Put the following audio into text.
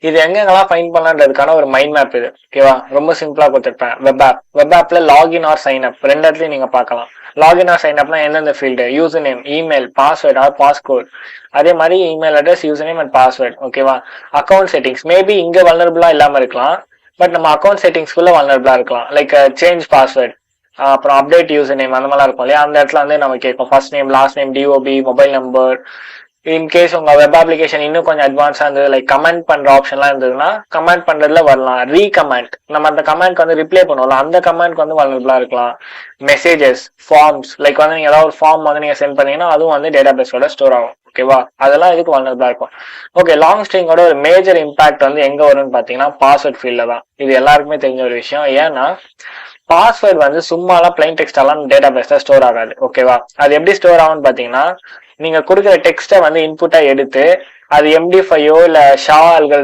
இது எங்கெங்கெல்லாம் ஃபைன் பண்ணலான்றதுக்கான ஒரு மைண்ட் மேப் இது. ஓகேவா? ரொம்ப சிம்பிளா கொடுத்துருப்பேன். வெப் ஆப்ல லாகின் ஆர் சைன் அப் ரெண்டு இடத்துலயும் நீங்க பார்க்கலாம். லாகின் ஆர் சைன் அப்னா எந்தெந்த field, user name, email, password or passcode. அதே மாதிரி email address, user name and password. ஓகேவா? அக்கௌண்ட் செட்டிங்ஸ் மேபி இங்க வல்னரபிளா இல்லாம இருக்கலாம், பட் நம்ம அக்கௌண்ட் செட்டிங்ஸ்குள்ள வல்னரபிளா இருக்கலாம். லைக் சேஞ்ச் பாஸ்வேர்ட், அப்புறம் அப்டேட் யூசர் நேம், அந்த மாதிரிலாம் இருக்கும் இல்லையா? அந்த இடத்துல வந்து நம்ம கேட்கும் first name, last name, DOP, mobile number. In case உங்க வெப் அப்ளிகேஷன் இன்னும் கொஞ்சம் அட்வான்ஸா இருந்தது, லைக் கமெண்ட் பண்ற ஆப்ஷன்லாம் இருந்ததுன்னா கமெண்ட் பண்றதுல வரலாம். ரீகமெண்ட், நம்ம அந்த கமெண்ட்க்கு வந்து ரிப்ளை பண்ணுவோம்ல, அந்த கமெண்ட்க்கு வந்து வல்னரபிளா இருக்கலாம். மெசேஜஸ், ஃபார்ம்ஸ், லைக் வந்து நீங்க ஏதாவது ஒரு ஃபார்ம் வந்து நீங்க சென்ட் பண்ணீங்கன்னா அதுவும் வந்து டேட்டா பேஸோட ஸ்டோர் ஆகும். ஓகேவா? அதெல்லாம் இதுக்கு வல்னரபிளா இருக்கும். ஓகே, லாங் ஸ்ட்ரிங்கோட ஒரு மேஜர் இம்பாக்ட் வந்து எங்க வரும்னு பாத்தீங்கன்னா பாஸ்வேர்ட் ஃபீல்ட்ல தான். இது எல்லாருக்குமே தெரிஞ்ச ஒரு விஷயம். ஏன்னா பாஸ்வேர்ட் வந்து சும்மாலாம் பிளைன் டெக்ஸ்டாலாம் டேட்டா பேஸ்ல ஸ்டோர் ஆகாது. ஓகேவா? அது எப்படி ஸ்டோர் ஆகும்னு பாத்தீங்கன்னா, நீங்க கொடுக்குற டெக்ஸ்ட்டை வந்து இன்புட்டா எடுத்து அது MD5 இல்ல ஷா அல்காரிதம்